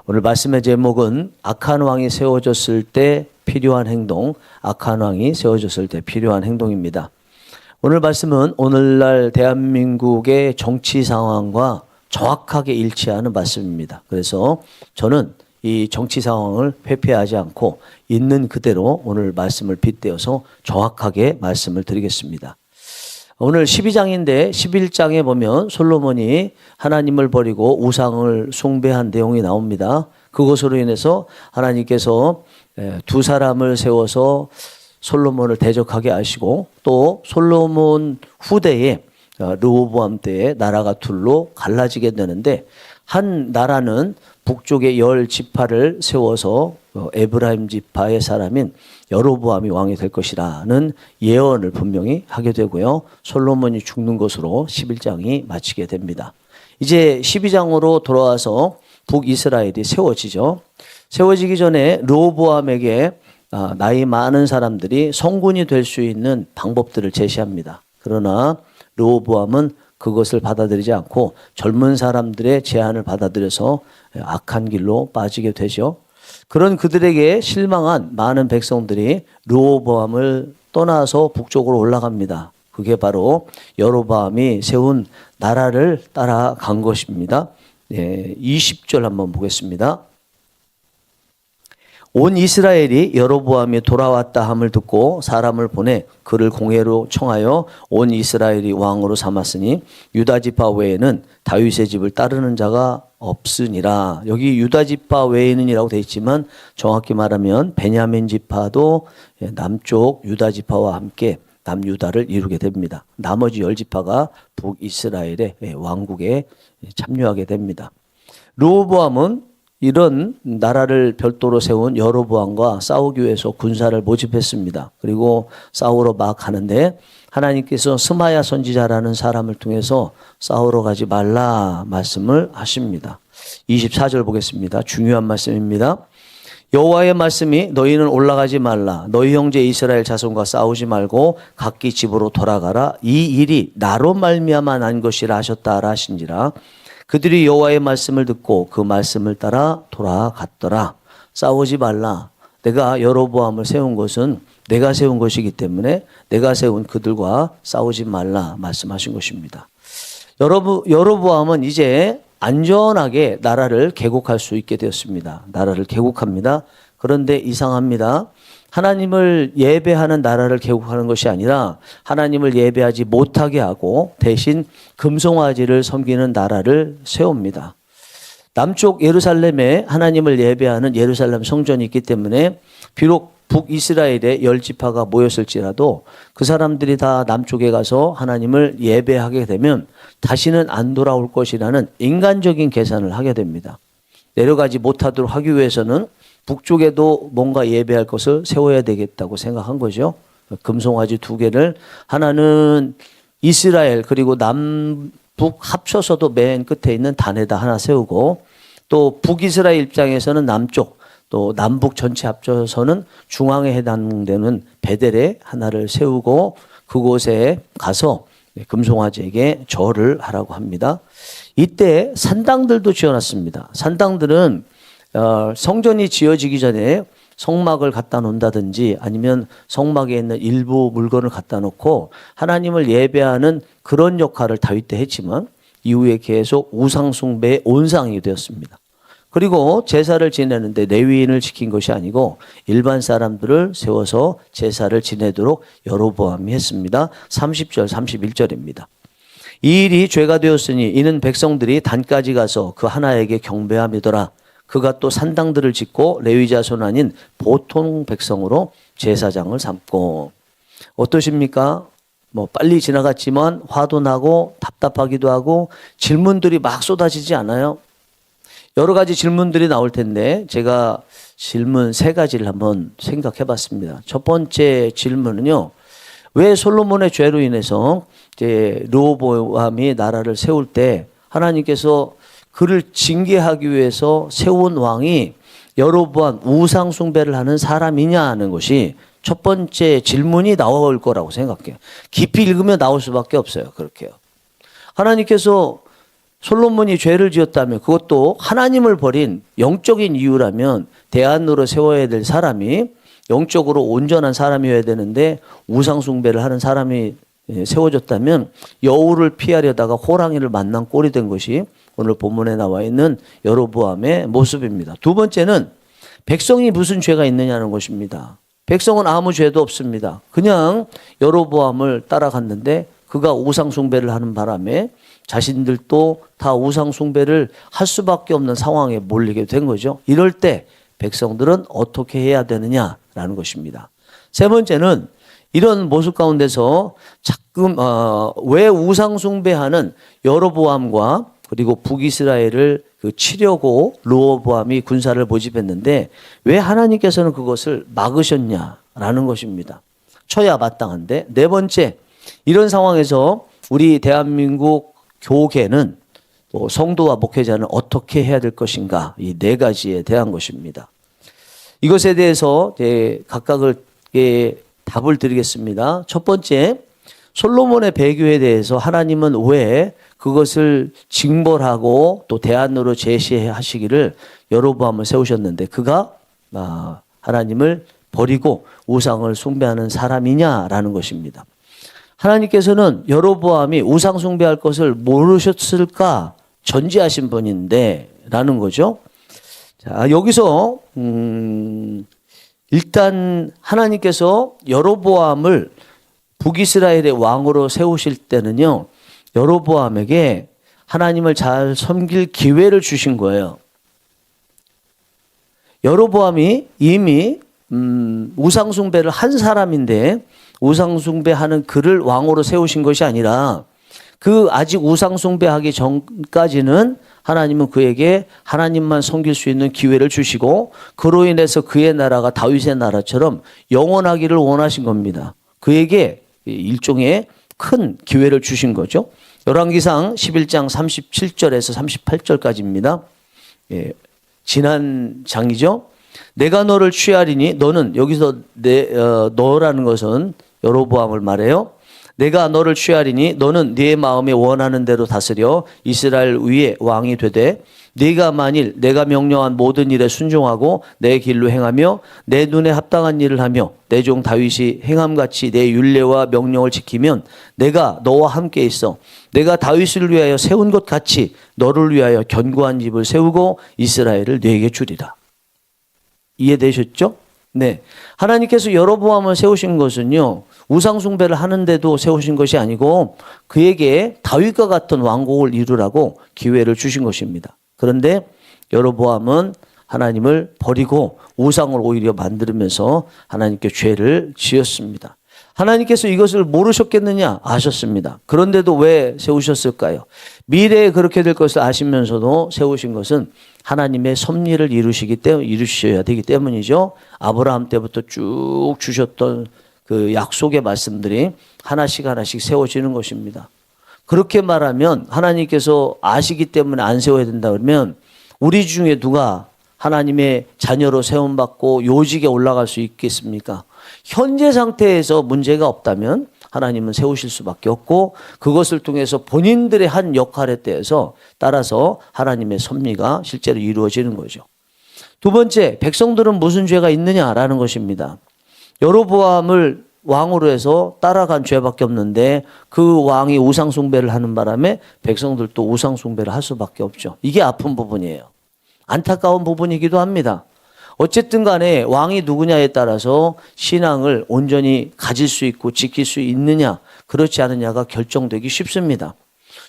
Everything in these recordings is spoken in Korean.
오늘 말씀의 제목은 악한 왕이 세워졌을 때 필요한 행동, 악한 왕이 세워졌을 때 필요한 행동입니다. 오늘 말씀은 오늘날 대한민국의 정치 상황과 정확하게 일치하는 말씀입니다. 그래서 저는 이 정치 상황을 회피하지 않고 있는 그대로 오늘 말씀을 빗대어서 정확하게 말씀을 드리겠습니다. 오늘 12장인데 11장에 보면 솔로몬이 하나님을 버리고 우상을 숭배한 내용이 나옵니다. 그것으로 인해서 하나님께서 두 사람을 세워서 솔로몬을 대적하게 하시고 또 솔로몬 후대에 르호보암 때에 나라가 둘로 갈라지게 되는데 한 나라는 북쪽에 10지파를 세워서 에브라임 지파의 사람인 여로보암이 왕이 될 것이라는 예언을 분명히 하게 되고요. 솔로몬이 죽는 것으로 11장이 마치게 됩니다. 이제 12장으로 돌아와서 북이스라엘이 세워지죠. 세워지기 전에 르호보암에게 나이 많은 사람들이 성군이 될 수 있는 방법들을 제시합니다. 그러나 르호보암은 그것을 받아들이지 않고 젊은 사람들의 제안을 받아들여서 악한 길로 빠지게 되죠. 그런 그들에게 실망한 많은 백성들이 르호보암을 떠나서 북쪽으로 올라갑니다. 그게 바로 여로보암이 세운 나라를 따라간 것입니다. 20절 한번 보겠습니다. 온 이스라엘이 여로보암이 돌아왔다 함을 듣고 사람을 보내 그를 공회로 청하여 온 이스라엘이 왕으로 삼았으니 유다 지파 외에는 다윗의 집을 따르는 자가 없으니라. 여기 유다 지파 외에는이라고 되어 있지만 정확히 말하면 베냐민 지파도 남쪽 유다 지파와 함께 남유다를 이루게 됩니다. 나머지 10지파가 북이스라엘의 왕국에 참여하게 됩니다. 르호보암은 이런 나라를 별도로 세운 여로보암과 싸우기 위해서 군사를 모집했습니다. 그리고 싸우러 막 가는데 하나님께서 스마야 선지자라는 사람을 통해서 싸우러 가지 말라 말씀을 하십니다. 24절 보겠습니다. 중요한 말씀입니다. 여호와의 말씀이 너희는 올라가지 말라. 너희 형제 이스라엘 자손과 싸우지 말고 각기 집으로 돌아가라. 이 일이 나로 말미암아 난 것이라 하셨다라 하신지라. 그들이 여호와의 말씀을 듣고 그 말씀을 따라 돌아갔더라. 싸우지 말라. 내가 여로보암을 세운 것은 내가 세운 것이기 때문에 내가 세운 그들과 싸우지 말라 말씀하신 것입니다. 여로보암은 이제 안전하게 나라를 개국할 수 있게 되었습니다. 나라를 개국합니다. 그런데 이상합니다. 하나님을 예배하는 나라를 개국하는 것이 아니라 하나님을 예배하지 못하게 하고 대신 금송아지를 섬기는 나라를 세웁니다. 남쪽 예루살렘에 하나님을 예배하는 예루살렘 성전이 있기 때문에 비록 북이스라엘의 10지파가 모였을지라도 그 사람들이 다 남쪽에 가서 하나님을 예배하게 되면 다시는 안 돌아올 것이라는 인간적인 계산을 하게 됩니다. 내려가지 못하도록 하기 위해서는 북쪽에도 뭔가 예배할 것을 세워야 되겠다고 생각한 거죠. 금송아지 2개를 하나는 이스라엘 그리고 남북 합쳐서도 맨 끝에 있는 단에다 하나 세우고 또 북이스라엘 입장에서는 남쪽 또 남북 전체 합쳐서는 중앙에 해당되는 베델에 하나를 세우고 그곳에 가서 금송아지에게 절을 하라고 합니다. 이때 산당들도 지어놨습니다. 산당들은 성전이 지어지기 전에 성막을 갖다 놓는다든지 아니면 성막에 있는 일부 물건을 갖다 놓고 하나님을 예배하는 그런 역할을 다윗 때 했지만 이후에 계속 우상숭배의 온상이 되었습니다. 그리고 제사를 지내는데 레위인을 지킨 것이 아니고 일반 사람들을 세워서 제사를 지내도록 여로보암이 했습니다. 30절 31절입니다. 이 일이 죄가 되었으니 이는 백성들이 단까지 가서 그 하나에게 경배함이더라. 그가 또 산당들을 짓고 레위 자손 아닌 보통 백성으로 제사장을 삼고. 어떠십니까? 빨리 지나갔지만 화도 나고 답답하기도 하고 질문들이 막 쏟아지지 않아요? 여러 가지 질문들이 나올 텐데 제가 질문 3가지를 한번 생각해 봤습니다. 첫 번째 질문은요. 왜 솔로몬의 죄로 인해서 이제 르호보암이 나라를 세울 때 하나님께서 그를 징계하기 위해서 세운 왕이 여로보암 우상 숭배를 하는 사람이냐 하는 것이 첫 번째 질문이 나올 거라고 생각해요. 깊이 읽으면 나올 수밖에 없어요. 그렇게요. 하나님께서 솔로몬이 죄를 지었다면 그것도 하나님을 버린 영적인 이유라면 대안으로 세워야 될 사람이 영적으로 온전한 사람이어야 되는데 우상 숭배를 하는 사람이 세워졌다면 여우를 피하려다가 호랑이를 만난 꼴이 된 것이 오늘 본문에 나와 있는 여로보암의 모습입니다. 두 번째는 백성이 무슨 죄가 있느냐는 것입니다. 백성은 아무 죄도 없습니다. 그냥 여로보암을 따라갔는데 그가 우상 숭배를 하는 바람에 자신들도 다 우상 숭배를 할 수밖에 없는 상황에 몰리게 된 거죠. 이럴 때 백성들은 어떻게 해야 되느냐라는 것입니다. 세 번째는 이런 모습 가운데서 자꾸 왜 우상 숭배하는 여로보암과 그리고 북이스라엘을 치려고 르호보암이 군사를 모집했는데 왜 하나님께서는 그것을 막으셨냐라는 것입니다. 쳐야 마땅한데. 네 번째, 이런 상황에서 우리 대한민국 교계는 또 성도와 목회자는 어떻게 해야 될 것인가, 이 네 가지에 대한 것입니다. 이것에 대해서 각각의 답을 드리겠습니다. 첫 번째, 솔로몬의 배교에 대해서 하나님은 왜 그것을 징벌하고 또 대안으로 제시하시기를 여로보암을 세우셨는데 그가 하나님을 버리고 우상을 숭배하는 사람이냐라는 것입니다. 하나님께서는 여로보암이 우상 숭배할 것을 모르셨을까 전지하신 분인데 라는 거죠. 자, 여기서 일단 하나님께서 여로보암을 북이스라엘의 왕으로 세우실 때는요, 여로보암에게 하나님을 잘 섬길 기회를 주신 거예요. 여로보암이 이미 우상 숭배를 한 사람인데 우상 숭배하는 그를 왕으로 세우신 것이 아니라 그 아직 우상 숭배하기 전까지는 하나님은 그에게 하나님만 섬길 수 있는 기회를 주시고 그로 인해서 그의 나라가 다윗의 나라처럼 영원하기를 원하신 겁니다. 그에게 일종의 큰 기회를 주신 거죠. 열왕기상 11장 37절에서 38절까지입니다. 지난 장이죠. 내가 너를 취하리니, 너는 여기서 너라는 것은 여로보암을 말해요. 내가 너를 취하리니 너는 네 마음에 원하는 대로 다스려 이스라엘 위에 왕이 되되 네가 만일 내가 명령한 모든 일에 순종하고 내 길로 행하며 내 눈에 합당한 일을 하며 내 종 다윗이 행함같이 내 율례와 명령을 지키면 내가 너와 함께 있어 내가 다윗을 위하여 세운 것 같이 너를 위하여 견고한 집을 세우고 이스라엘을 네게 주리라. 이해되셨죠? 네. 하나님께서 여로보암을 세우신 것은요, 우상 숭배를 하는데도 세우신 것이 아니고 그에게 다윗과 같은 왕국을 이루라고 기회를 주신 것입니다. 그런데 여로보암은 하나님을 버리고 우상을 오히려 만들면서 하나님께 죄를 지었습니다. 하나님께서 이것을 모르셨겠느냐? 아셨습니다. 그런데도 왜 세우셨을까요? 미래에 그렇게 될 것을 아시면서도 세우신 것은 하나님의 섭리를 이루셔야 되기 때문이죠. 아브라함 때부터 쭉 주셨던 그 약속의 말씀들이 하나씩 하나씩 세워지는 것입니다. 그렇게 말하면 하나님께서 아시기 때문에 안 세워야 된다 그러면 우리 중에 누가 하나님의 자녀로 세움받고 요직에 올라갈 수 있겠습니까? 현재 상태에서 문제가 없다면 하나님은 세우실 수밖에 없고 그것을 통해서 본인들의 한 역할에 대해서 따라서 하나님의 섭리가 실제로 이루어지는 거죠. 두 번째, 백성들은 무슨 죄가 있느냐라는 것입니다. 여로보암을 왕으로 해서 따라간 죄밖에 없는데 그 왕이 우상 숭배를 하는 바람에 백성들도 우상 숭배를 할 수밖에 없죠. 이게 아픈 부분이에요. 안타까운 부분이기도 합니다. 어쨌든 간에 왕이 누구냐에 따라서 신앙을 온전히 가질 수 있고 지킬 수 있느냐 그렇지 않느냐가 결정되기 쉽습니다.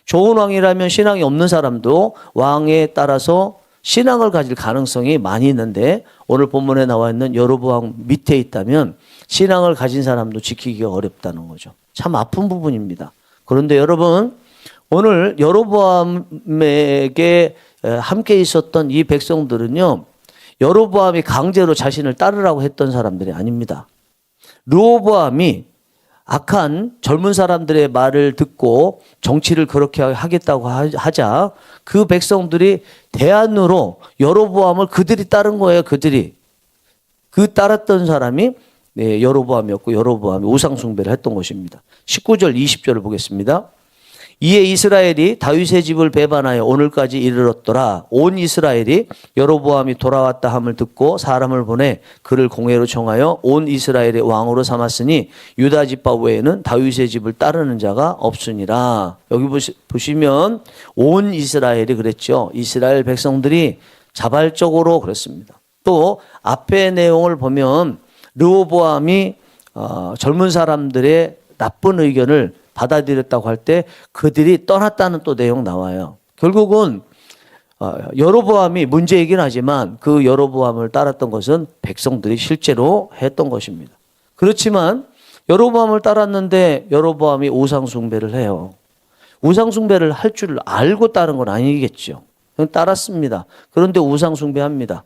좋은 왕이라면 신앙이 없는 사람도 왕에 따라서 신앙을 가질 가능성이 많이 있는데 오늘 본문에 나와 있는 여로보암 밑에 있다면 신앙을 가진 사람도 지키기가 어렵다는 거죠. 참 아픈 부분입니다. 그런데 여러분, 오늘 여로보암에게 함께 있었던 이 백성들은요, 여로보암이 강제로 자신을 따르라고 했던 사람들이 아닙니다. 르호보암이 악한 젊은 사람들의 말을 듣고 정치를 그렇게 하겠다고 하자 그 백성들이 대안으로 여로보암을 그들이 따른 거예요. 그들이. 그 따랐던 사람이 여로보암이었고 여로보암이 우상 숭배를 했던 것입니다. 19절 20절을 보겠습니다. 이에 이스라엘이 다윗의 집을 배반하여 오늘까지 이르렀더라. 온 이스라엘이 여로보암이 돌아왔다 함을 듣고 사람을 보내 그를 공회로 청하여 온 이스라엘의 왕으로 삼았으니 유다 지파 외에는 다윗의 집을 따르는 자가 없으니라. 여기 보시면 온 이스라엘이 그랬죠. 이스라엘 백성들이 자발적으로 그랬습니다. 또 앞의 내용을 보면 르호보암이 젊은 사람들의 나쁜 의견을 받아들였다고 할 때 그들이 떠났다는 또 내용 나와요. 결국은 여로보암이 문제이긴 하지만 그 여로보암을 따랐던 것은 백성들이 실제로 했던 것입니다. 그렇지만 여로보암을 따랐는데 여로보암이 우상 숭배를 해요. 우상 숭배를 할 줄 알고 따른 건 아니겠죠. 그냥 따랐습니다. 그런데 우상 숭배합니다.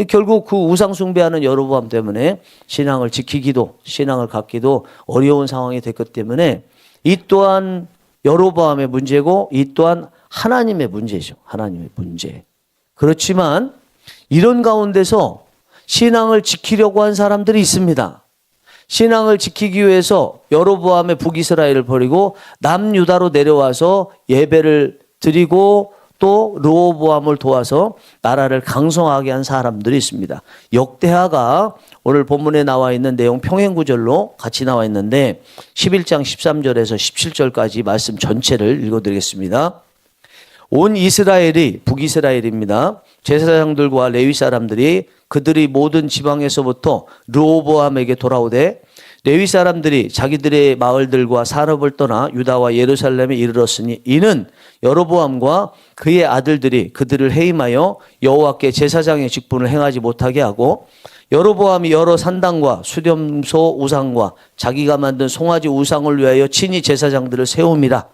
결국 그 우상 숭배하는 여로보암 때문에 신앙을 지키기도 신앙을 갖기도 어려운 상황이 됐기 때문에 이 또한 여로보암의 문제고 이 또한 하나님의 문제죠. 하나님의 문제. 그렇지만 이런 가운데서 신앙을 지키려고 한 사람들이 있습니다. 신앙을 지키기 위해서 여로보암의 북이스라엘을 버리고 남유다로 내려와서 예배를 드리고 또 르호보암을 도와서 나라를 강성하게 한 사람들이 있습니다. 역대하가 오늘 본문에 나와 있는 내용 평행구절로 같이 나와 있는데 11장 13절에서 17절까지 말씀 전체를 읽어드리겠습니다. 온 이스라엘이 북이스라엘입니다. 제사장들과 레위 사람들이 그들이 모든 지방에서부터 르호보암에게 돌아오되 레위 사람들이 자기들의 마을들과 산업을 떠나 유다와 예루살렘에 이르렀으니 이는 여로보암과 그의 아들들이 그들을 해임하여 여호와께 제사장의 직분을 행하지 못하게 하고 여로보암이 여러 산당과 수렴소 우상과 자기가 만든 송아지 우상을 위하여 친히 제사장들을 세움이라.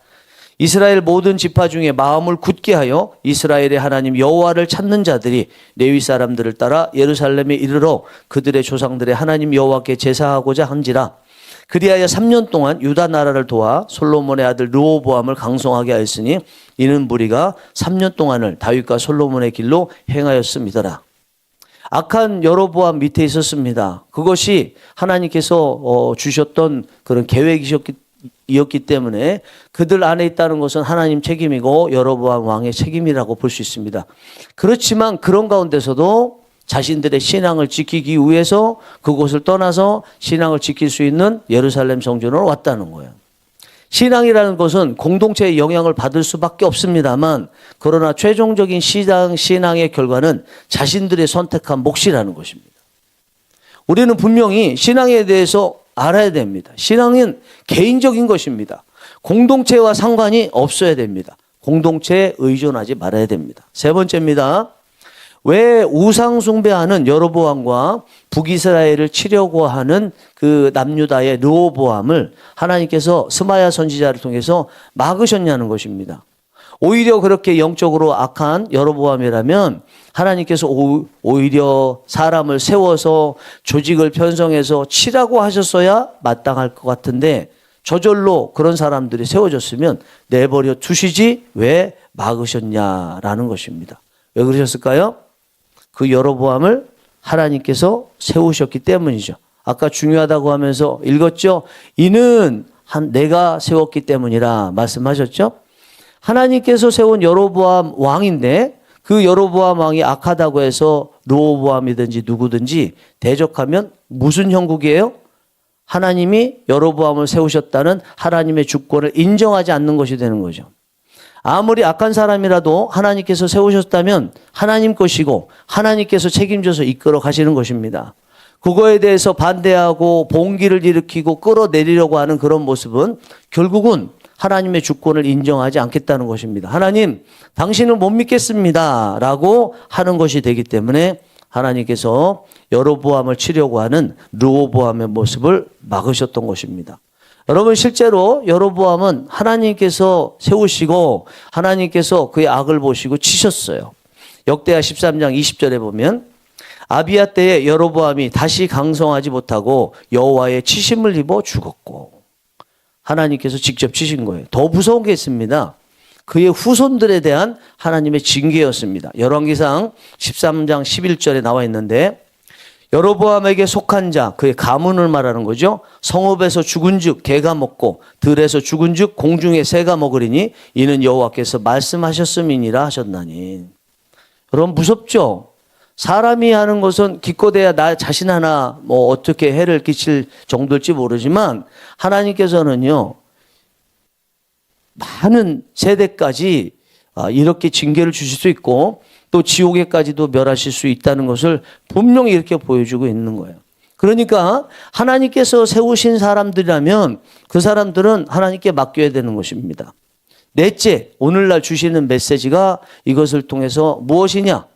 이스라엘 모든 지파 중에 마음을 굳게 하여 이스라엘의 하나님 여호와를 찾는 자들이 레위 사람들을 따라 예루살렘에 이르러 그들의 조상들의 하나님 여호와께 제사하고자 한지라. 그리하여 3년 동안 유다 나라를 도와 솔로몬의 아들 르호보암을 강성하게 하였으니 이는 무리가 3년 동안을 다윗과 솔로몬의 길로 행하였음이더라. 악한 여로보암 밑에 있었습니다. 그것이 하나님께서 주셨던 그런 계획이었기 때문에 그들 안에 있다는 것은 하나님 책임이고 여로보암 왕의 책임이라고 볼 수 있습니다. 그렇지만 그런 가운데서도 자신들의 신앙을 지키기 위해서 그곳을 떠나서 신앙을 지킬 수 있는 예루살렘 성전으로 왔다는 거예요. 신앙이라는 것은 공동체의 영향을 받을 수밖에 없습니다만 그러나 최종적인 신앙의 결과는 자신들의 선택한 몫이라는 것입니다. 우리는 분명히 신앙에 대해서 알아야 됩니다. 신앙은 개인적인 것입니다. 공동체와 상관이 없어야 됩니다. 공동체에 의존하지 말아야 됩니다. 세 번째입니다. 왜 우상 숭배하는 여로보암과 북이스라엘을 치려고 하는 그 남유다의 르호보암을 하나님께서 스마야 선지자를 통해서 막으셨냐는 것입니다. 오히려 그렇게 영적으로 악한 여로보암이라면 하나님께서 오히려 사람을 세워서 조직을 편성해서 치라고 하셨어야 마땅할 것 같은데 저절로 그런 사람들이 세워졌으면 내버려 두시지 왜 막으셨냐라는 것입니다. 왜 그러셨을까요? 그 여로보암을 하나님께서 세우셨기 때문이죠. 아까 중요하다고 하면서 읽었죠? 이는 내가 세웠기 때문이라 말씀하셨죠? 하나님께서 세운 여로보암 왕인데 그 여로보암 왕이 악하다고 해서 르호보암이든지 누구든지 대적하면 무슨 형국이에요? 하나님이 여로보암을 세우셨다는 하나님의 주권을 인정하지 않는 것이 되는 거죠. 아무리 악한 사람이라도 하나님께서 세우셨다면 하나님 것이고 하나님께서 책임져서 이끌어 가시는 것입니다. 그거에 대해서 반대하고 봉기를 일으키고 끌어내리려고 하는 그런 모습은 결국은 하나님의 주권을 인정하지 않겠다는 것입니다. 하나님, 당신을 못 믿겠습니다 라고 하는 것이 되기 때문에 하나님께서 여로보암을 치려고 하는 르호보암의 모습을 막으셨던 것입니다. 여러분 실제로 여로보암은 하나님께서 세우시고 하나님께서 그의 악을 보시고 치셨어요. 역대하 13장 20절에 보면 아비야 때에 여로보암이 다시 강성하지 못하고 여호와의 치심을 입어 죽었고 하나님께서 직접 치신 거예요. 더 무서운 게 있습니다. 그의 후손들에 대한 하나님의 징계였습니다. 열왕기상 13장 11절에 나와 있는데 여로보암에게 속한 자, 그의 가문을 말하는 거죠. 성읍에서 죽은즉 개가 먹고 들에서 죽은즉 공중의 새가 먹으리니 이는 여호와께서 말씀하셨음이니라 하셨나니. 여러분 무섭죠? 사람이 하는 것은 기껏해야 나 자신 하나 뭐 어떻게 해를 끼칠 정도일지 모르지만 하나님께서는요 많은 세대까지 이렇게 징계를 주실 수 있고 또 지옥에까지도 멸하실 수 있다는 것을 분명히 이렇게 보여주고 있는 거예요. 그러니까 하나님께서 세우신 사람들이라면 그 사람들은 하나님께 맡겨야 되는 것입니다. 넷째, 오늘날 주시는 메시지가 이것을 통해서 무엇이냐?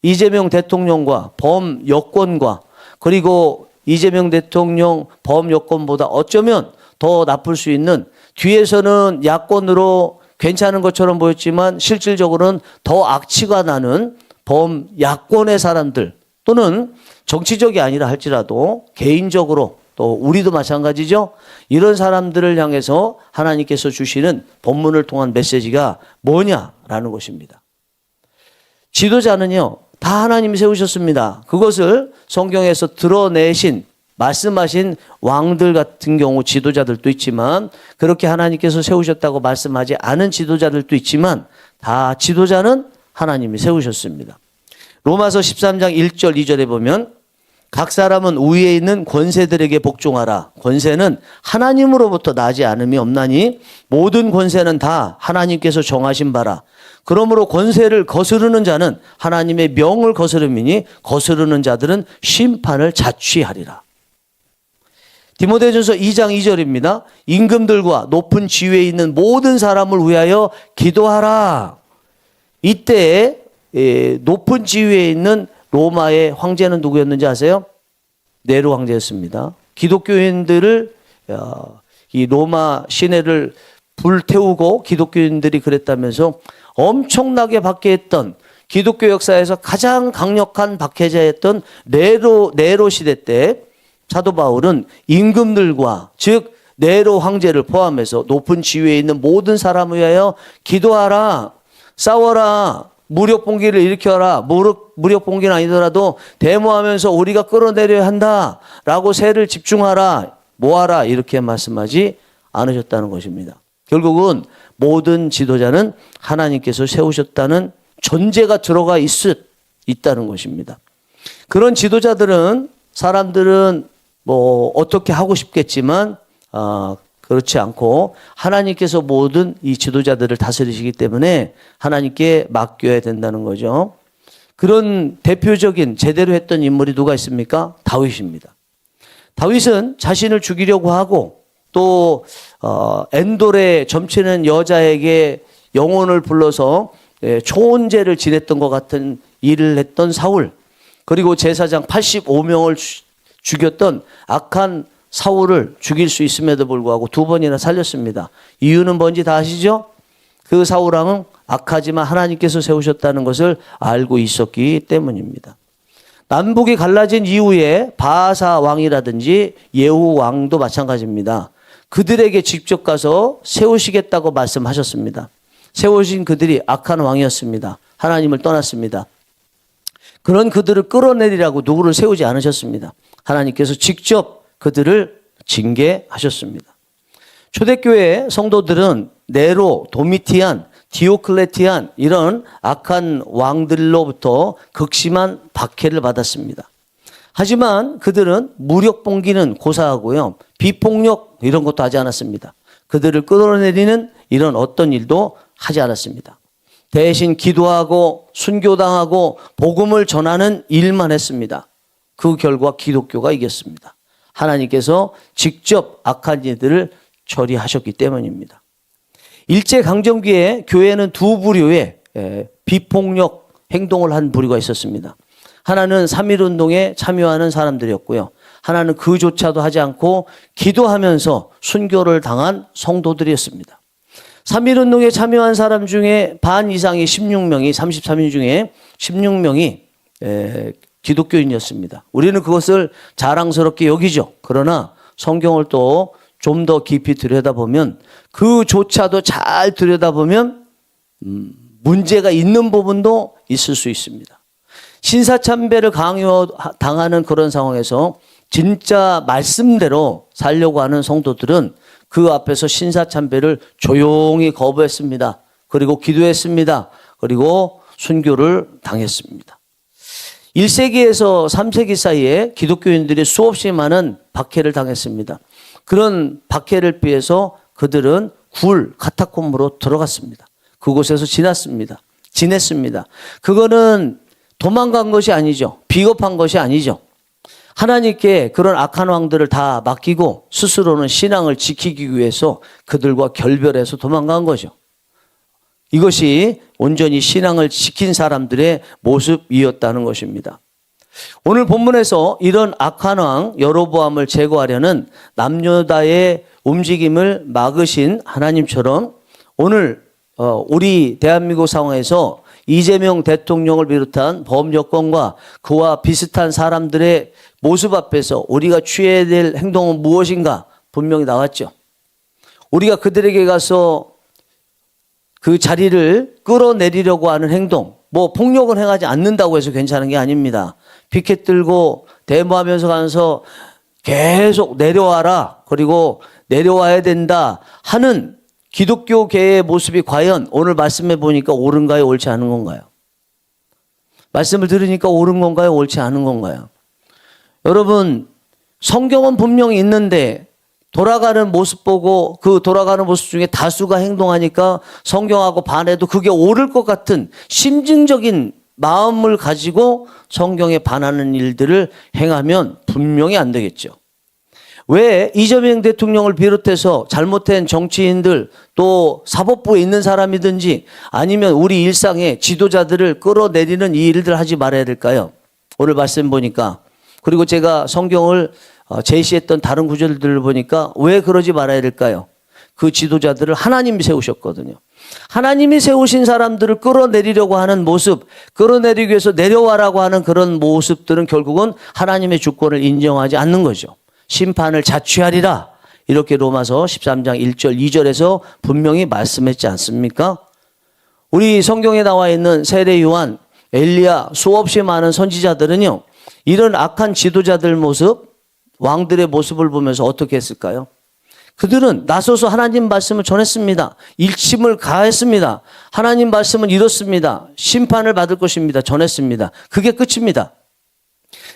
이재명 대통령과 범여권과 그리고 이재명 대통령 범여권보다 어쩌면 더 나쁠 수 있는 뒤에서는 야권으로 괜찮은 것처럼 보였지만 실질적으로는 더 악취가 나는 범야권의 사람들 또는 정치적이 아니라 할지라도 개인적으로 또 우리도 마찬가지죠. 이런 사람들을 향해서 하나님께서 주시는 본문을 통한 메시지가 뭐냐라는 것입니다. 지도자는요. 다 하나님이 세우셨습니다. 그것을 성경에서 드러내신 말씀하신 왕들 같은 경우 지도자들도 있지만 그렇게 하나님께서 세우셨다고 말씀하지 않은 지도자들도 있지만 다 지도자는 하나님이 세우셨습니다. 로마서 13장 1절 2절에 보면 각 사람은 위에 있는 권세들에게 복종하라. 권세는 하나님으로부터 나지 않음이 없나니 모든 권세는 다 하나님께서 정하신 바라. 그러므로 권세를 거스르는 자는 하나님의 명을 거스름이니 거스르는 자들은 심판을 자취하리라. 디모데전서 2장 2절입니다. 임금들과 높은 지위에 있는 모든 사람을 위하여 기도하라. 이때 높은 지위에 있는 로마의 황제는 누구였는지 아세요? 네로 황제였습니다. 기독교인들을 이 로마 시내를 불태우고 기독교인들이 그랬다면서 엄청나게 박해했던 기독교 역사에서 가장 강력한 박해자였던 네로 시대 때 사도 바울은 임금들과 즉 네로 황제를 포함해서 높은 지위에 있는 모든 사람을 위하여 기도하라. 싸워라. 무력봉기를 일으켜라. 무력봉기는 아니더라도 데모하면서 우리가 끌어내려야 한다라고 세를 집중하라. 모아라. 이렇게 말씀하지 않으셨다는 것입니다. 결국은 모든 지도자는 하나님께서 세우셨다는 전제가 들어가 있다는 것입니다. 그런 지도자들은 사람들은 뭐 어떻게 하고 싶겠지만 그렇지 않고 하나님께서 모든 이 지도자들을 다스리시기 때문에 하나님께 맡겨야 된다는 거죠. 그런 대표적인 제대로 했던 인물이 누가 있습니까? 다윗입니다. 다윗은 자신을 죽이려고 하고 또 엔돌에 점치는 여자에게 영혼을 불러서 초혼제를 지냈던 것 같은 일을 했던 사울, 그리고 제사장 85명을 죽였던 악한 사울을 죽일 수 있음에도 불구하고 두 번이나 살렸습니다. 이유는 뭔지 다 아시죠? 그 사울왕은 악하지만 하나님께서 세우셨다는 것을 알고 있었기 때문입니다. 남북이 갈라진 이후에 바하사 왕이라든지 예후 왕도 마찬가지입니다. 그들에게 직접 가서 세우시겠다고 말씀하셨습니다. 세우신 그들이 악한 왕이었습니다. 하나님을 떠났습니다. 그런 그들을 끌어내리라고 누구를 세우지 않으셨습니다. 하나님께서 직접 그들을 징계하셨습니다. 초대교회 성도들은 네로, 도미티안, 디오클레티안 이런 악한 왕들로부터 극심한 박해를 받았습니다. 하지만 그들은 무력봉기는 고사하고요. 비폭력 이런 것도 하지 않았습니다. 그들을 끌어내리는 이런 어떤 일도 하지 않았습니다. 대신 기도하고 순교당하고 복음을 전하는 일만 했습니다. 그 결과 기독교가 이겼습니다. 하나님께서 직접 악한 이들을 처리하셨기 때문입니다. 일제강점기에 교회는 두 부류의 비폭력 행동을 한 부류가 있었습니다. 하나는 3.1운동에 참여하는 사람들이었고요. 하나는 그조차도 하지 않고 기도하면서 순교를 당한 성도들이었습니다. 3.1운동에 참여한 사람 중에 반 이상이 16명이 33인 중에 16명이 기독교인이었습니다. 우리는 그것을 자랑스럽게 여기죠. 그러나 성경을 또 좀 더 깊이 들여다보면 그조차도 잘 들여다보면 문제가 있는 부분도 있을 수 있습니다. 신사참배를 강요당하는 그런 상황에서 진짜 말씀대로 살려고 하는 성도들은 그 앞에서 신사참배를 조용히 거부했습니다. 그리고 기도했습니다. 그리고 순교를 당했습니다. 1세기에서 3세기 사이에 기독교인들이 수없이 많은 박해를 당했습니다. 그런 박해를 피해서 그들은 카타콤으로 들어갔습니다. 그곳에서 지냈습니다. 그거는 도망간 것이 아니죠. 비겁한 것이 아니죠. 하나님께 그런 악한 왕들을 다 맡기고 스스로는 신앙을 지키기 위해서 그들과 결별해서 도망간 거죠. 이것이 온전히 신앙을 지킨 사람들의 모습이었다는 것입니다. 오늘 본문에서 이런 악한 왕 여로보암을 제거하려는 남유다의 움직임을 막으신 하나님처럼 오늘 우리 대한민국 상황에서 이재명 대통령을 비롯한 범여권과 그와 비슷한 사람들의 모습 앞에서 우리가 취해야 될 행동은 무엇인가 분명히 나왔죠. 우리가 그들에게 가서 그 자리를 끌어내리려고 하는 행동, 폭력을 행하지 않는다고 해서 괜찮은 게 아닙니다. 피켓 들고 데모하면서 가면서 계속 내려와라, 그리고 내려와야 된다 하는 기독교계의 모습이 과연 오늘 말씀해 보니까 옳은가요, 옳지 않은 건가요? 말씀을 들으니까 옳은 건가요, 옳지 않은 건가요? 여러분, 성경은 분명히 있는데 돌아가는 모습 보고 그 돌아가는 모습 중에 다수가 행동하니까 성경하고 반해도 그게 옳을 것 같은 심증적인 마음을 가지고 성경에 반하는 일들을 행하면 분명히 안 되겠죠. 왜 이재명 대통령을 비롯해서 잘못된 정치인들 또 사법부에 있는 사람이든지 아니면 우리 일상의 지도자들을 끌어내리는 이 일들 하지 말아야 될까요? 오늘 말씀 보니까, 그리고 제가 성경을 제시했던 다른 구절들을 보니까 왜 그러지 말아야 될까요? 그 지도자들을 하나님이 세우셨거든요. 하나님이 세우신 사람들을 끌어내리려고 하는 모습, 끌어내리기 위해서 내려와라고 하는 그런 모습들은 결국은 하나님의 주권을 인정하지 않는 거죠. 심판을 자취하리라, 이렇게 로마서 13장 1절 2절에서 분명히 말씀했지 않습니까? 우리 성경에 나와 있는 세례 요한, 엘리야, 수없이 많은 선지자들은요, 이런 악한 지도자들 모습, 왕들의 모습을 보면서 어떻게 했을까요? 그들은 나서서 하나님 말씀을 전했습니다. 일침을 가했습니다. 하나님 말씀은 이렇습니다. 심판을 받을 것입니다. 전했습니다. 그게 끝입니다.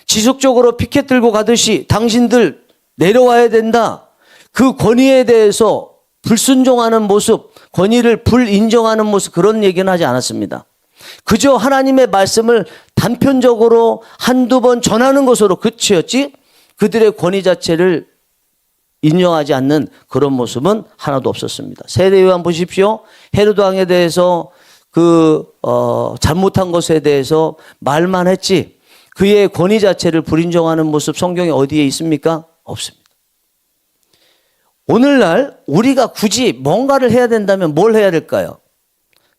지속적으로 피켓 들고 가듯이 당신들 내려와야 된다, 그 권위에 대해서 불순종하는 모습, 권위를 불인정하는 모습, 그런 얘기는 하지 않았습니다. 그저 하나님의 말씀을 단편적으로 한두 번 전하는 것으로 그치었지 그들의 권위 자체를 인정하지 않는 그런 모습은 하나도 없었습니다. 세례 요한 보십시오. 헤로드 왕에 대해서 잘못한 것에 대해서 말만 했지 그의 권위 자체를 불인정하는 모습 성경에 어디에 있습니까? 없습니다. 오늘날 우리가 굳이 뭔가를 해야 된다면 뭘 해야 될까요?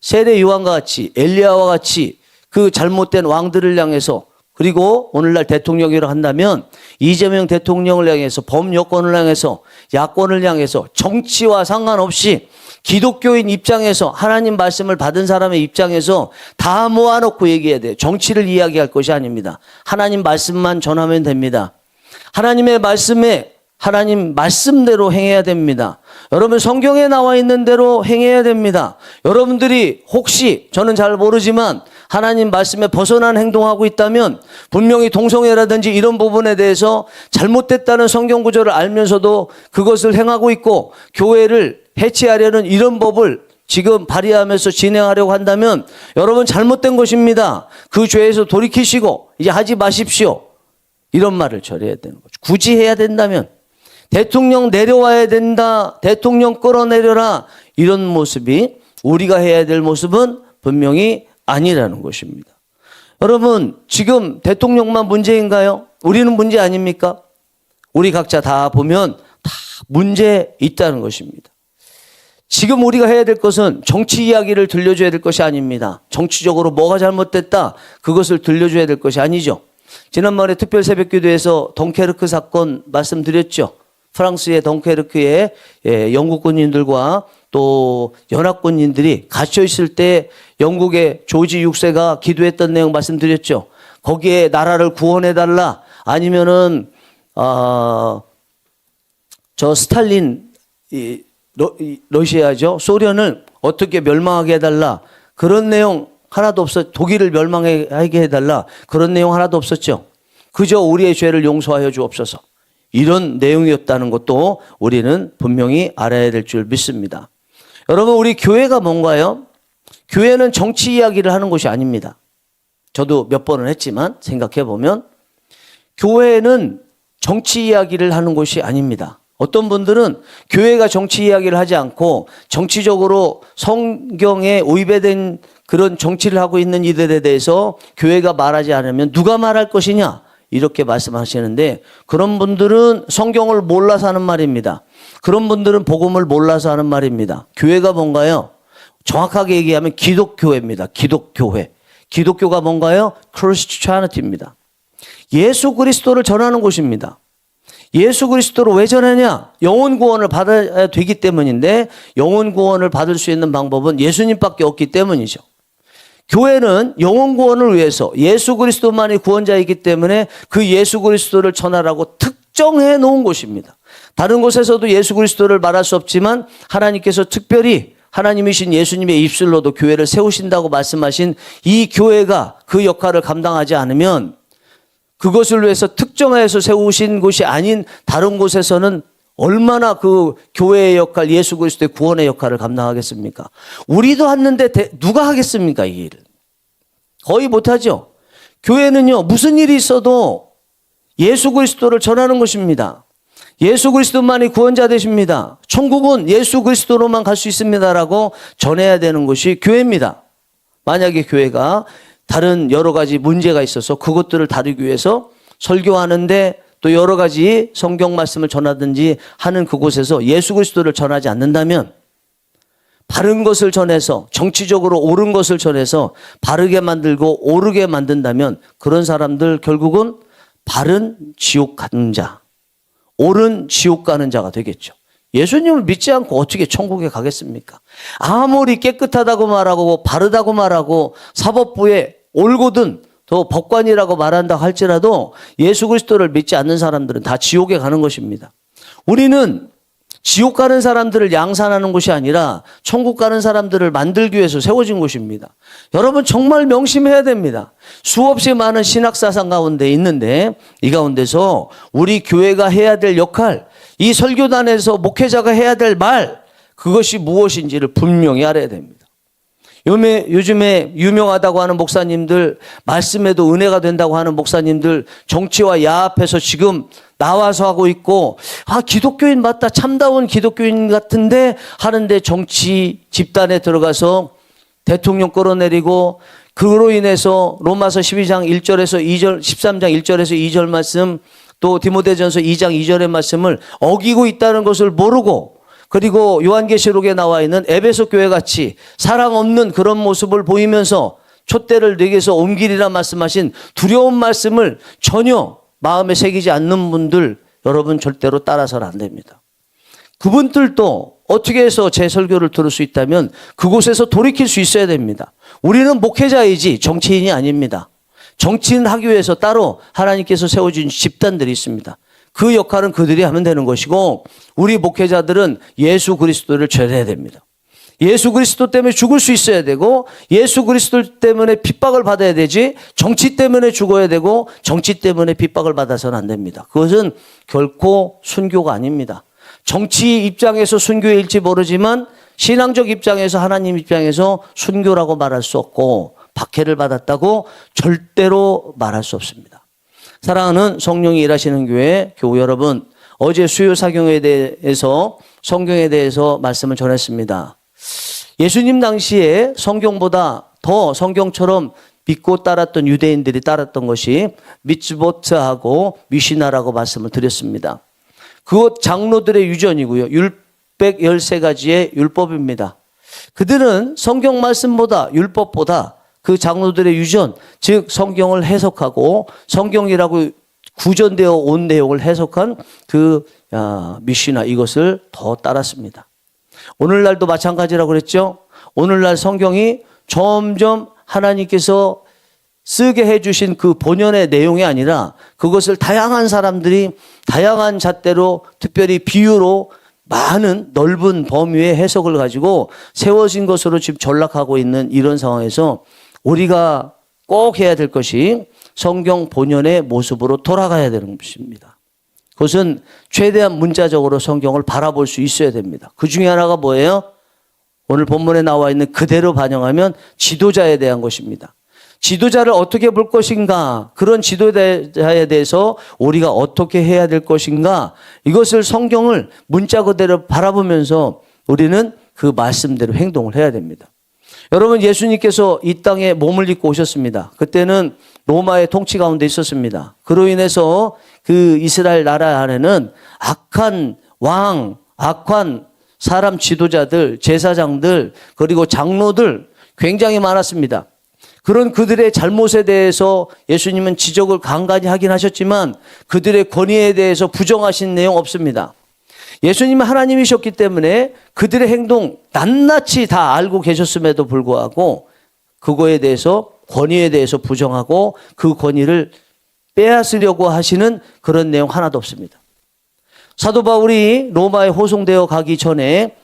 세례 요한과 같이, 엘리야와 같이 그 잘못된 왕들을 향해서, 그리고 오늘날 대통령이라 한다면 이재명 대통령을 향해서, 범여권을 향해서, 야권을 향해서 정치와 상관없이 기독교인 입장에서, 하나님 말씀을 받은 사람의 입장에서 다 모아놓고 얘기해야 돼요. 정치를 이야기할 것이 아닙니다. 하나님 말씀만 전하면 됩니다. 하나님의 말씀에 하나님 말씀대로 행해야 됩니다. 여러분, 성경에 나와 있는 대로 행해야 됩니다. 여러분들이 혹시, 저는 잘 모르지만 하나님 말씀에 벗어난 행동하고 있다면 분명히 동성애라든지 이런 부분에 대해서 잘못됐다는 성경 구절을 알면서도 그것을 행하고 있고 교회를 해체하려는 이런 법을 지금 발의하면서 진행하려고 한다면 여러분 잘못된 것입니다. 그 죄에서 돌이키시고 이제 하지 마십시오. 이런 말을 전해야 되는 거죠. 굳이 해야 된다면 대통령 내려와야 된다, 대통령 끌어내려라, 이런 모습이 우리가 해야 될 모습은 분명히 아니라는 것입니다. 여러분, 지금 대통령만 문제인가요? 우리는 문제 아닙니까? 우리 각자 다 보면 다 문제 있다는 것입니다. 지금 우리가 해야 될 것은 정치 이야기를 들려줘야 될 것이 아닙니다. 정치적으로 뭐가 잘못됐다, 그것을 들려줘야 될 것이 아니죠. 지난번에 특별 새벽기도에서 덩케르크 사건 말씀드렸죠. 프랑스의 덩케르크에 영국 군인들과 또 연합 군인들이 갇혀 있을 때 영국의 조지 6세가 기도했던 내용 말씀드렸죠. 거기에 나라를 구원해달라. 아니면은 저 스탈린 러시아죠. 소련을 어떻게 멸망하게 해달라. 그런 내용 하나도 없었. 독일을 멸망하게 해달라. 그런 내용 하나도 없었죠. 그저 우리의 죄를 용서하여 주옵소서. 이런 내용이었다는 것도 우리는 분명히 알아야 될 줄 믿습니다. 여러분, 우리 교회가 뭔가요? 교회는 정치 이야기를 하는 곳이 아닙니다. 저도 몇 번은 했지만 생각해 보면 교회는 정치 이야기를 하는 곳이 아닙니다. 어떤 분들은 교회가 정치 이야기를 하지 않고 정치적으로 성경에 오입된 그런 정치를 하고 있는 이들에 대해서 교회가 말하지 않으면 누가 말할 것이냐 이렇게 말씀하시는데, 그런 분들은 성경을 몰라서 하는 말입니다. 그런 분들은 복음을 몰라서 하는 말입니다. 교회가 뭔가요? 정확하게 얘기하면 기독교회입니다. 기독교회. 기독교가 뭔가요? 크리스티애니티입니다. 예수 그리스도를 전하는 곳입니다. 예수 그리스도를 왜 전하냐? 영혼 구원을 받아야 되기 때문인데, 영혼 구원을 받을 수 있는 방법은 예수님밖에 없기 때문이죠. 교회는 영혼 구원을 위해서 예수 그리스도만이 구원자이기 때문에 그 예수 그리스도를 전하라고 특정해 놓은 곳입니다. 다른 곳에서도 예수 그리스도를 말할 수 없지만 하나님께서 특별히 하나님이신 예수님의 입술로도 교회를 세우신다고 말씀하신 이 교회가 그 역할을 감당하지 않으면, 그것을 위해서 특정해서 세우신 곳이 아닌 다른 곳에서는 얼마나 그 교회의 역할, 예수 그리스도의 구원의 역할을 감당하겠습니까? 우리도 하는데 누가 하겠습니까, 이 일을? 거의 못하죠. 교회는요, 무슨 일이 있어도 예수 그리스도를 전하는 것입니다. 예수 그리스도만이 구원자 되십니다. 천국은 예수 그리스도로만 갈 수 있습니다라고 전해야 되는 것이 교회입니다. 만약에 교회가 다른 여러 가지 문제가 있어서 그것들을 다루기 위해서 설교하는데 또 여러 가지 성경 말씀을 전하든지 하는 그곳에서 예수 그리스도를 전하지 않는다면, 바른 것을 전해서 정치적으로 옳은 것을 전해서 바르게 만들고 오르게 만든다면 그런 사람들 결국은 바른 지옥 가는 자, 옳은 지옥 가는 자가 되겠죠. 예수님을 믿지 않고 어떻게 천국에 가겠습니까? 아무리 깨끗하다고 말하고 바르다고 말하고 사법부에 옳거든 또 법관이라고 말한다 할지라도 예수 그리스도를 믿지 않는 사람들은 다 지옥에 가는 것입니다. 우리는 지옥 가는 사람들을 양산하는 것이 아니라 천국 가는 사람들을 만들기 위해서 세워진 곳입니다. 여러분 정말 명심해야 됩니다. 수없이 많은 신학사상 가운데 있는데 이 가운데서 우리 교회가 해야 될 역할, 이 설교단에서 목회자가 해야 될 말, 그것이 무엇인지를 분명히 알아야 됩니다. 요즘에 유명하다고 하는 목사님들, 말씀에도 은혜가 된다고 하는 목사님들 정치와 야합해서 지금 나와서 하고 있고, 기독교인 맞다, 참다운 기독교인 같은데 하는데 정치 집단에 들어가서 대통령 끌어내리고, 그로 인해서 로마서 12장 1절에서 2절, 13장 1절에서 2절 말씀, 또 디모데전서 2장 2절의 말씀을 어기고 있다는 것을 모르고, 그리고 요한계시록에 나와 있는 에베소 교회 같이 사랑 없는 그런 모습을 보이면서 촛대를 내게서 옮기리라 말씀하신 두려운 말씀을 전혀 마음에 새기지 않는 분들, 여러분 절대로 따라서는 안 됩니다. 그분들도 어떻게 해서 제 설교를 들을 수 있다면 그곳에서 돌이킬 수 있어야 됩니다. 우리는 목회자이지 정치인이 아닙니다. 정치인 하기 위해서 따로 하나님께서 세워준 집단들이 있습니다. 그 역할은 그들이 하면 되는 것이고, 우리 목회자들은 예수 그리스도를 전해야 됩니다. 예수 그리스도 때문에 죽을 수 있어야 되고, 예수 그리스도 때문에 핍박을 받아야 되지, 정치 때문에 죽어야 되고 정치 때문에 핍박을 받아서는 안 됩니다. 그것은 결코 순교가 아닙니다. 정치 입장에서 순교일지 모르지만 신앙적 입장에서, 하나님 입장에서 순교라고 말할 수 없고 박해를 받았다고 절대로 말할 수 없습니다. 사랑하는 성령이 일하시는 교회 교우 여러분, 어제 수요 사경에 대해서, 성경에 대해서 말씀을 전했습니다. 예수님 당시에 성경보다 더 성경처럼 믿고 따랐던 유대인들이 따랐던 것이 미츠보트하고 미시나라고 말씀을 드렸습니다. 그것 장로들의 유전이고요. 613가지의 율법입니다. 그들은 성경 말씀보다, 율법보다 그 장로들의 유전, 즉 성경을 해석하고 성경이라고 구전되어 온 내용을 해석한 그 미시나, 이것을 더 따랐습니다. 오늘날도 마찬가지라고 그랬죠. 오늘날 성경이 점점 하나님께서 쓰게 해주신 그 본연의 내용이 아니라 그것을 다양한 사람들이 다양한 잣대로 특별히 비유로 많은 넓은 범위의 해석을 가지고 세워진 것으로 지금 전락하고 있는 이런 상황에서 우리가 꼭 해야 될 것이 성경 본연의 모습으로 돌아가야 되는 것입니다. 그것은 최대한 문자적으로 성경을 바라볼 수 있어야 됩니다. 그 중에 하나가 뭐예요? 오늘 본문에 나와 있는 그대로 반영하면 지도자에 대한 것입니다. 지도자를 어떻게 볼 것인가, 그런 지도자에 대해서 우리가 어떻게 해야 될 것인가, 이것을 성경을 문자 그대로 바라보면서 우리는 그 말씀대로 행동을 해야 됩니다. 여러분, 예수님께서 이 땅에 몸을 입고 오셨습니다. 그때는 로마의 통치 가운데 있었습니다. 그로 인해서 그 이스라엘 나라 안에는 악한 왕, 악한 사람 지도자들, 제사장들, 그리고 장로들 굉장히 많았습니다. 그런 그들의 잘못에 대해서 예수님은 지적을 간간히 하긴 하셨지만 그들의 권위에 대해서 부정하신 내용 없습니다. 예수님은 하나님이셨기 때문에 그들의 행동 낱낱이 다 알고 계셨음에도 불구하고 그거에 대해서 권위에 대해서 부정하고 그 권위를 빼앗으려고 하시는 그런 내용 하나도 없습니다. 사도 바울이 로마에 호송되어 가기 전에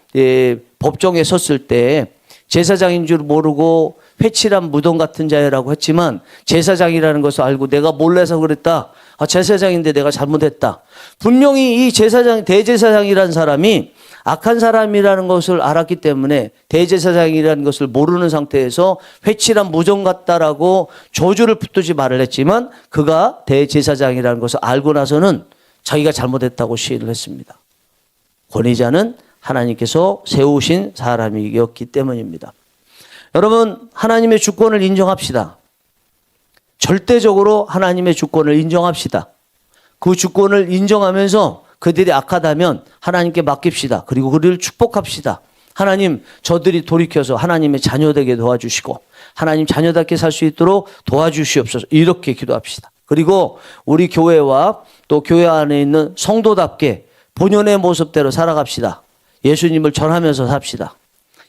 법정에 섰을 때 제사장인 줄 모르고 회칠한 무덤 같은 자라고 했지만 제사장이라는 것을 알고 내가 몰라서 그랬다. 제사장인데 내가 잘못했다. 분명히 이 대제사장이라는 사람이 악한 사람이라는 것을 알았기 때문에 대제사장이라는 것을 모르는 상태에서 회칠한 무덤 같다라고 저주를 붙들지 말을 했지만 그가 대제사장이라는 것을 알고 나서는 자기가 잘못했다고 시인을 했습니다. 권위자는 하나님께서 세우신 사람이었기 때문입니다. 여러분, 하나님의 주권을 인정합시다. 절대적으로 하나님의 주권을 인정합시다. 그 주권을 인정하면서 그들이 악하다면 하나님께 맡깁시다. 그리고 그들을 축복합시다. 하나님, 저들이 돌이켜서 하나님의 자녀되게 도와주시고 하나님 자녀답게 살 수 있도록 도와주시옵소서. 이렇게 기도합시다. 그리고 우리 교회와 또 교회 안에 있는 성도답게 본연의 모습대로 살아갑시다. 예수님을 전하면서 삽시다.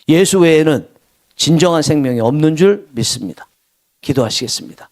예수 외에는 진정한 생명이 없는 줄 믿습니다. 기도하시겠습니다.